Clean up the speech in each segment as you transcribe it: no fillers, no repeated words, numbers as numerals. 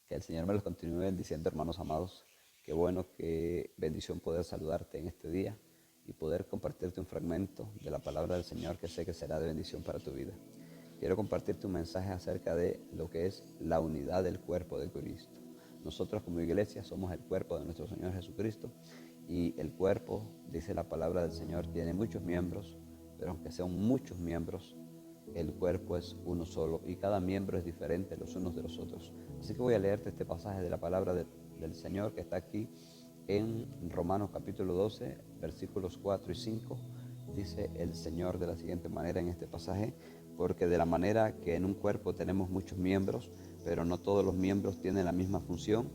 Que el Señor me los continúe bendiciendo, hermanos amados. Qué bueno, qué bendición poder saludarte en este día y poder compartirte un fragmento de la palabra del Señor que sé que será de bendición para tu vida. Quiero compartirte un mensaje acerca de lo que es la unidad del cuerpo de Cristo. Nosotros como iglesia somos el cuerpo de nuestro Señor Jesucristo y el cuerpo, dice la palabra del Señor, tiene muchos miembros, pero aunque sean muchos miembros, el cuerpo es uno solo y cada miembro es diferente los unos de los otros. Así que voy a leerte este pasaje de la palabra del Señor que está aquí en Romanos capítulo 12, versículos 4 y 5. Dice el Señor de la siguiente manera en este pasaje: porque de la manera que en un cuerpo tenemos muchos miembros, pero no todos los miembros tienen la misma función,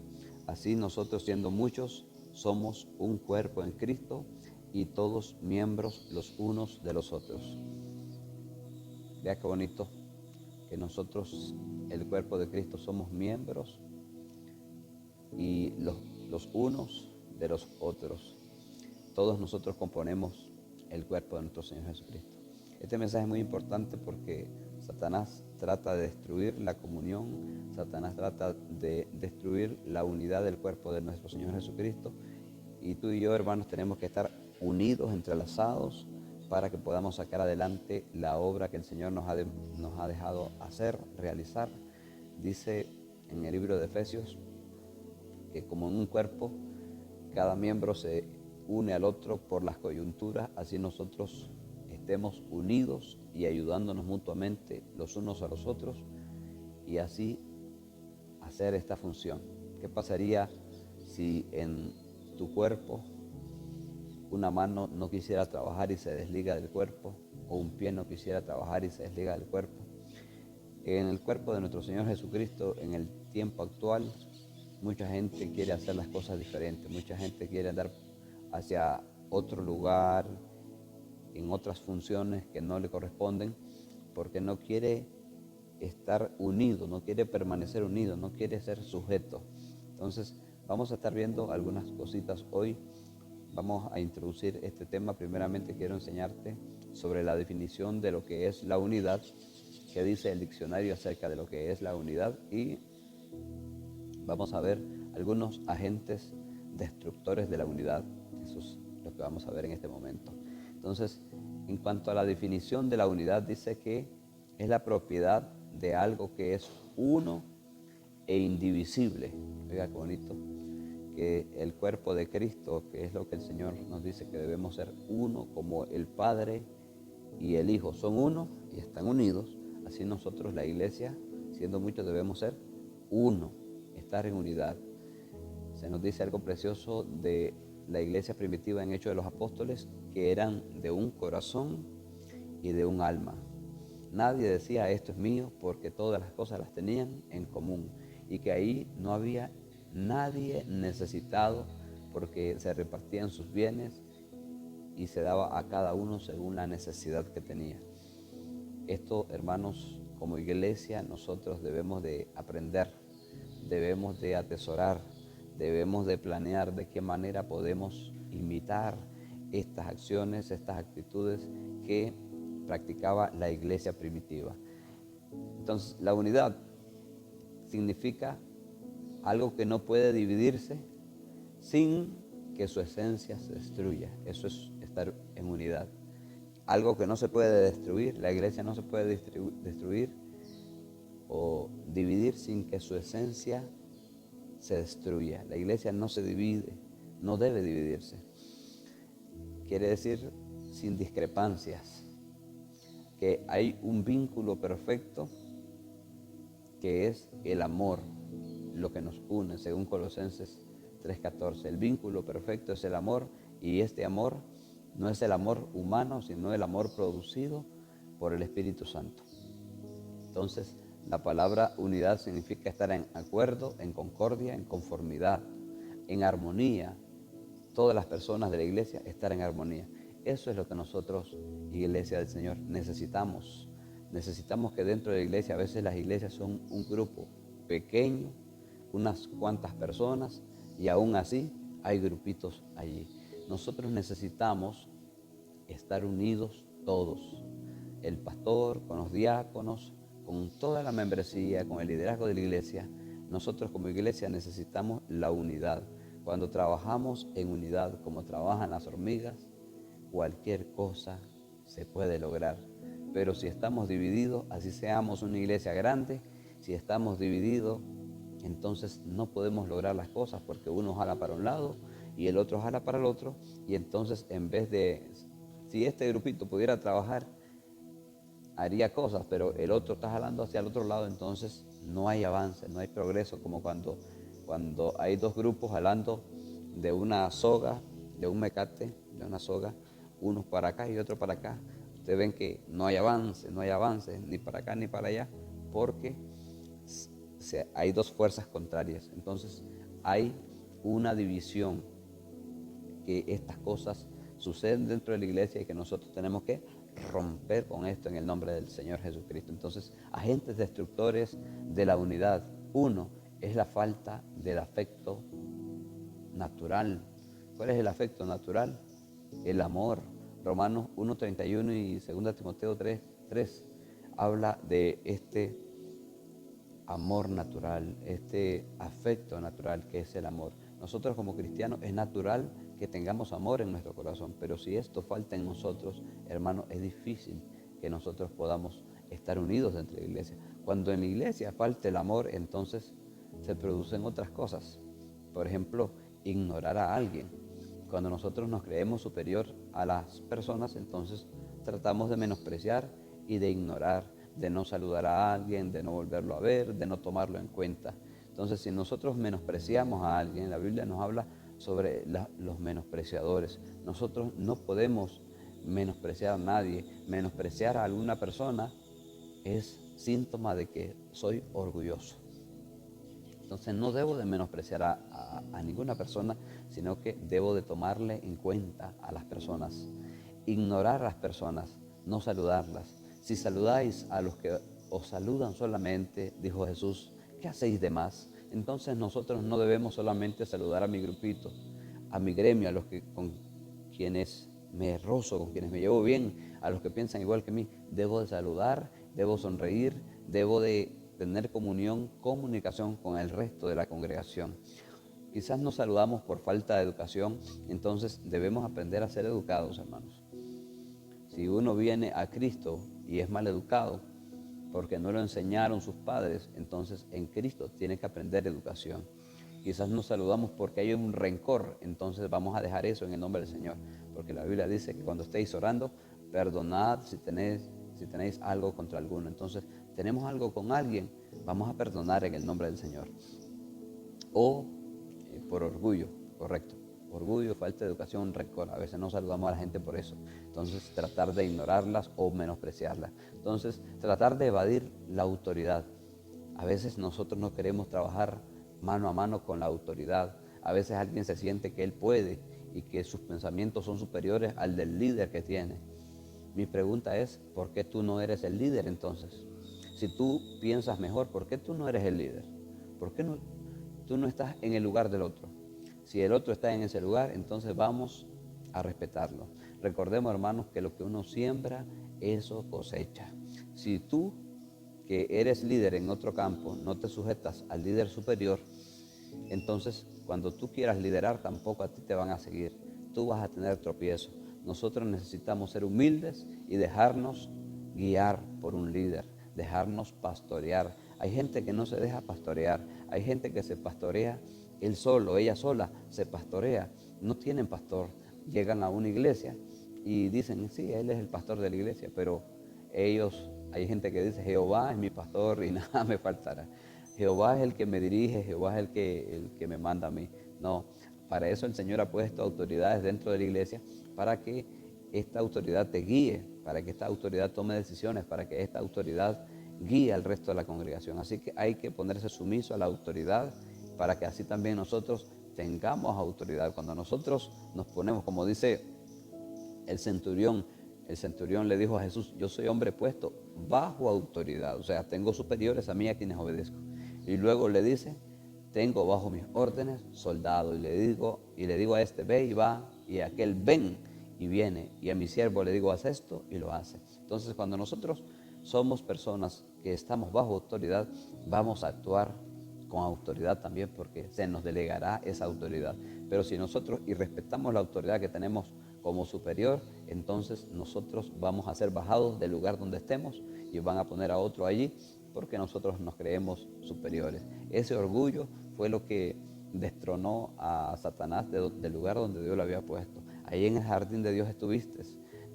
así nosotros, siendo muchos, somos un cuerpo en Cristo y todos miembros los unos de los otros. Vea qué bonito que nosotros, el cuerpo de Cristo, somos miembros y los unos de los otros. Todos nosotros componemos el cuerpo de nuestro Señor Jesucristo. Este mensaje es muy importante porque Satanás trata de destruir la comunión, Satanás trata de destruir la unidad del cuerpo de nuestro Señor Jesucristo. Y tú y yo, hermanos, tenemos que estar unidos, entrelazados, para que podamos sacar adelante la obra que el Señor nos ha dejado hacer, realizar. Dice en el libro de Efesios que como en un cuerpo, cada miembro se une al otro por las coyunturas, así nosotros estemos unidos y ayudándonos mutuamente los unos a los otros y así hacer esta función. ¿Qué pasaría si en tu cuerpo una mano no quisiera trabajar y se desliga del cuerpo, o un pie no quisiera trabajar y se desliga del cuerpo? En el cuerpo de nuestro Señor Jesucristo, en el tiempo actual, mucha gente quiere hacer las cosas diferentes, mucha gente quiere andar hacia otro lugar, en otras funciones que no le corresponden, porque no quiere estar unido, no quiere permanecer unido, no quiere ser sujeto. Entonces, vamos a estar viendo algunas cositas hoy. Vamos a introducir este tema. Primeramente quiero enseñarte sobre la definición de lo que es la unidad, que dice el diccionario acerca de lo que es la unidad, y vamos a ver algunos agentes destructores de la unidad. Eso es lo que vamos a ver en este momento. Entonces, en cuanto a la definición de la unidad, dice que es la propiedad de algo que es uno e indivisible. Oiga, qué bonito. Que el cuerpo de Cristo, que es lo que el Señor nos dice que debemos ser uno, como el Padre y el Hijo son uno y están unidos, así nosotros, la iglesia, siendo muchos, debemos ser uno, estar en unidad. Se nos dice algo precioso de la iglesia primitiva en Hechos de los Apóstoles, que eran de un corazón y de un alma. Nadie decía esto es mío, porque todas las cosas las tenían en común, y que ahí no había nadie necesitado, porque se repartían sus bienes y se daba a cada uno según la necesidad que tenía. Esto, hermanos, como iglesia nosotros debemos de aprender, debemos de atesorar, debemos de planear de qué manera podemos imitar estas acciones, estas actitudes que practicaba la iglesia primitiva. Entonces, la unidad significa algo que no puede dividirse sin que su esencia se destruya. Eso es estar en unidad. Algo que no se puede destruir, la iglesia no se puede destruir o dividir sin que su esencia se destruya. La iglesia no se divide, no debe dividirse. Quiere decir sin discrepancias, que hay un vínculo perfecto que es el amor, lo que nos une, según Colosenses 3:14. El vínculo perfecto es el amor, y este amor no es el amor humano, sino el amor producido por el Espíritu Santo. Entonces, la palabra unidad significa estar en acuerdo, en concordia, en conformidad, en armonía. Todas las personas de la iglesia estar en armonía. Eso es lo que nosotros, iglesia del Señor, necesitamos. Necesitamos que dentro de la iglesia, a veces las iglesias son un grupo pequeño, unas cuantas personas, y aún así hay grupitos allí. Nosotros necesitamos estar unidos todos, el pastor con los diáconos, con toda la membresía, con el liderazgo de la iglesia. nosotros como iglesia necesitamos la unidad. Cuando trabajamos en unidad, como trabajan las hormigas, cualquier cosa se puede lograr. Pero si estamos divididos, así seamos una iglesia grande, si estamos divididos, entonces no podemos lograr las cosas porque uno jala para un lado y el otro jala para el otro. Y entonces en vez de, si este grupito pudiera trabajar, haría cosas, pero el otro está jalando hacia el otro lado, entonces no hay avance, no hay progreso, como cuando hay dos grupos jalando de una soga, de un mecate, de una soga, unos para acá y otro para acá. Ustedes ven que no hay avance, ni para acá ni para allá, porque hay dos fuerzas contrarias. Entonces hay una división, que estas cosas suceden dentro de la iglesia y que nosotros tenemos que romper con esto en el nombre del Señor Jesucristo. Entonces, agentes destructores de la unidad. Uno es la falta del afecto natural. ¿Cuál es el afecto natural? El amor. Romanos 1:31 y 2 Timoteo 3:3 habla de este amor natural, este afecto natural que es el amor. Nosotros como cristianos es natural que tengamos amor en nuestro corazón, pero si esto falta en nosotros, hermano, es difícil que nosotros podamos estar unidos dentro de la iglesia. Cuando en la iglesia falta el amor, entonces se producen otras cosas. Por ejemplo, ignorar a alguien. Cuando nosotros nos creemos superior a las personas, entonces tratamos de menospreciar y de ignorar, de no saludar a alguien, de no volverlo a ver, de no tomarlo en cuenta. Entonces, si nosotros menospreciamos a alguien, la Biblia nos habla sobre los menospreciadores. Nosotros no podemos menospreciar a nadie. Menospreciar a alguna persona es síntoma de que soy orgulloso. Entonces no debo de menospreciar a ninguna persona, sino que debo de tomarle en cuenta a las personas. Ignorar a las personas, no saludarlas. Si saludáis a los que os saludan solamente, dijo Jesús, ¿qué hacéis de más? Entonces nosotros no debemos solamente saludar a mi grupito, a mi gremio, a los que con quienes me rozo, con quienes me llevo bien, a los que piensan igual que mí. Debo de saludar, debo sonreír, debo de tener comunicación con el resto de la congregación. Quizás nos saludamos por falta de educación, entonces debemos aprender a ser educados, hermanos. Si uno viene a Cristo y es mal educado, porque no lo enseñaron sus padres, entonces en Cristo tiene que aprender educación. Quizás nos saludamos porque hay un rencor, entonces vamos a dejar eso en el nombre del Señor, porque la Biblia dice que cuando estéis orando, perdonad si tenéis algo contra alguno. Entonces, tenemos algo con alguien, vamos a perdonar en el nombre del Señor. O por orgullo, correcto. Orgullo, falta de educación, rencor. A veces no saludamos a la gente por eso. Entonces, tratar de ignorarlas o menospreciarlas. Entonces, tratar de evadir la autoridad. A veces nosotros no queremos trabajar mano a mano con la autoridad. A veces alguien se siente que él puede y que sus pensamientos son superiores al del líder que tiene. Mi pregunta es, ¿por qué tú no eres el líder entonces? Si tú piensas mejor, ¿por qué tú no eres el líder? ¿Por qué tú no estás en el lugar del otro? Si el otro está en ese lugar, entonces vamos a respetarlo. Recordemos, hermanos, que lo que uno siembra, eso cosecha. Si tú, que eres líder en otro campo, no te sujetas al líder superior, entonces cuando tú quieras liderar, tampoco a ti te van a seguir. Tú vas a tener tropiezo. Nosotros necesitamos ser humildes y dejarnos guiar por un líder, dejarnos pastorear. Hay gente que no se deja pastorear, hay gente que se pastorea él solo, ella sola, se pastorea. No tienen pastor, llegan a una iglesia y dicen, sí, él es el pastor de la iglesia, pero hay gente que dice, Jehová es mi pastor y nada me faltará. Jehová es el que me dirige, Jehová es el que me manda a mí. No, para eso el Señor ha puesto autoridades dentro de la iglesia, para que esta autoridad te guíe, para que esta autoridad tome decisiones, para que esta autoridad guíe al resto de la congregación. Así que hay que ponerse sumiso a la autoridad, para que así también nosotros tengamos autoridad. Cuando nosotros nos ponemos, como dice el centurión le dijo a Jesús, yo soy hombre puesto bajo autoridad, o sea, tengo superiores a mí a quienes obedezco. Y luego le dice, tengo bajo mis órdenes soldados, y le digo a este, ve y va, y a aquel ven y viene, y a mi siervo le digo, haz esto y lo hace. Entonces, cuando nosotros somos personas que estamos bajo autoridad, vamos a actuar con autoridad también, porque se nos delegará esa autoridad. Pero si nosotros y respetamos la autoridad que tenemos como superior, entonces nosotros vamos a ser bajados del lugar donde estemos y van a poner a otro allí porque nosotros nos creemos superiores. Ese orgullo fue lo que destronó a Satanás del lugar donde Dios lo había puesto. Ahí en el jardín de Dios estuviste.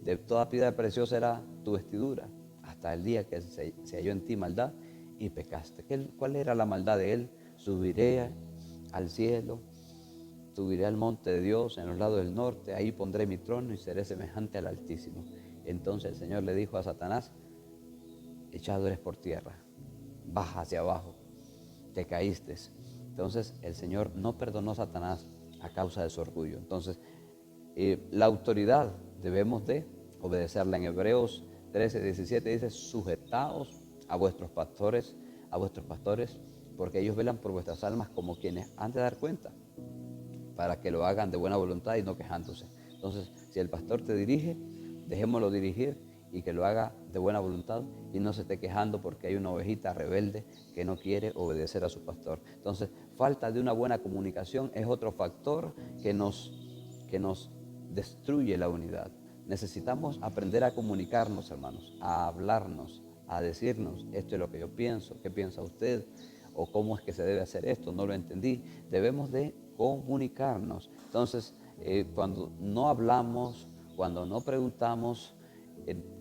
De toda piedra preciosa era tu vestidura, hasta el día que se halló en ti maldad y pecaste. ¿Cuál era la maldad de él? Subiré al cielo, subiré al monte de Dios en los lados del norte, ahí pondré mi trono y seré semejante al Altísimo. Entonces el Señor le dijo a Satanás: echado eres por tierra, baja hacia abajo, te caíste. Entonces el Señor no perdonó a Satanás a causa de su orgullo. Entonces la autoridad debemos de obedecerla. En Hebreos 13:17 dice: sujetaos a vuestros pastores, porque ellos velan por vuestras almas como quienes han de dar cuenta, para que lo hagan de buena voluntad y no quejándose. Entonces, si el pastor te dirige, dejémoslo dirigir y que lo haga de buena voluntad y no se esté quejando porque hay una ovejita rebelde que no quiere obedecer a su pastor. Entonces, falta de una buena comunicación es otro factor que nos destruye la unidad. Necesitamos aprender a comunicarnos, hermanos, a hablarnos, a decirnos: esto es lo que yo pienso, ¿qué piensa usted? O cómo es que se debe hacer esto, no lo entendí. Debemos de comunicarnos. Entonces, cuando no hablamos, cuando no preguntamos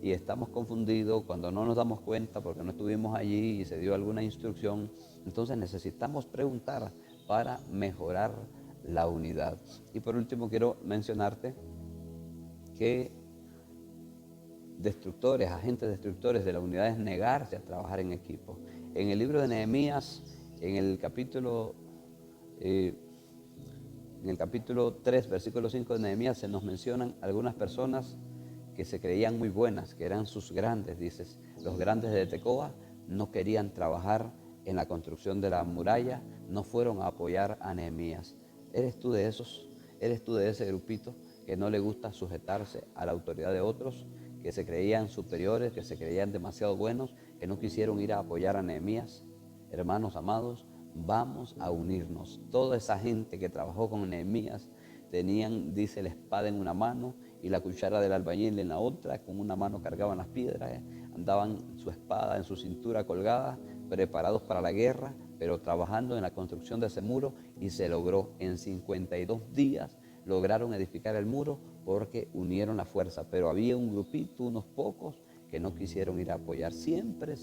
y estamos confundidos, cuando no nos damos cuenta porque no estuvimos allí y se dio alguna instrucción, entonces necesitamos preguntar para mejorar la unidad. Y por último quiero mencionarte que agentes destructores de la unidad es negarse a trabajar en equipo. En el libro de Nehemías, en el capítulo 3, versículo 5 de Nehemías, se nos mencionan algunas personas que se creían muy buenas, que eran sus grandes, dices. Los grandes de Tecoa no querían trabajar en la construcción de la muralla, no fueron a apoyar a Nehemías. ¿Eres tú de esos? ¿Eres tú de ese grupito que no le gusta sujetarse a la autoridad de otros, que se creían superiores, que se creían demasiado buenos, que no quisieron ir a apoyar a Nehemías? Hermanos amados, vamos a unirnos. Toda esa gente que trabajó con Nehemías tenían, dice, la espada en una mano y la cuchara del albañil en la otra. Con una mano cargaban las piedras, andaban su espada en su cintura colgada, preparados para la guerra, pero trabajando en la construcción de ese muro, y se logró. En 52 días lograron edificar el muro porque unieron la fuerza, pero había un grupito, unos pocos, que no quisieron ir a apoyar. Siempre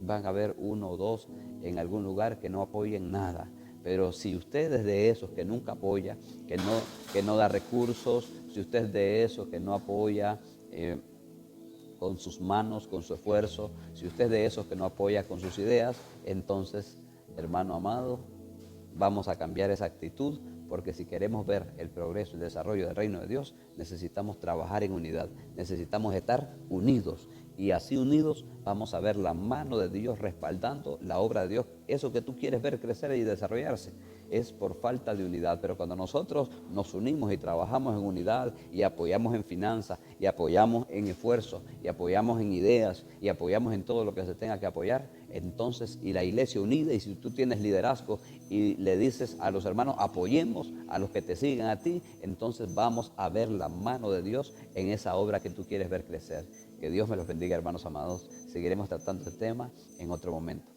van a haber uno o dos en algún lugar que no apoyen nada. Pero si usted es de esos que nunca apoya, que no da recursos, si usted es de esos que no apoya con sus manos, con su esfuerzo, si usted es de esos que no apoya con sus ideas, entonces, hermano amado, vamos a cambiar esa actitud, porque si queremos ver el progreso y el desarrollo del reino de Dios, necesitamos trabajar en unidad, necesitamos estar unidos, y así unidos vamos a ver la mano de Dios respaldando la obra de Dios. Eso que tú quieres ver crecer y desarrollarse es por falta de unidad, pero cuando nosotros nos unimos y trabajamos en unidad y apoyamos en finanzas y apoyamos en esfuerzo y apoyamos en ideas y apoyamos en todo lo que se tenga que apoyar, entonces, y la iglesia unida, y si tú tienes liderazgo y le dices a los hermanos: apoyemos a los que te siguen a ti, entonces vamos a ver la mano de Dios en esa obra que tú quieres ver crecer. Que Dios me los bendiga, hermanos amados. Seguiremos tratando este tema en otro momento.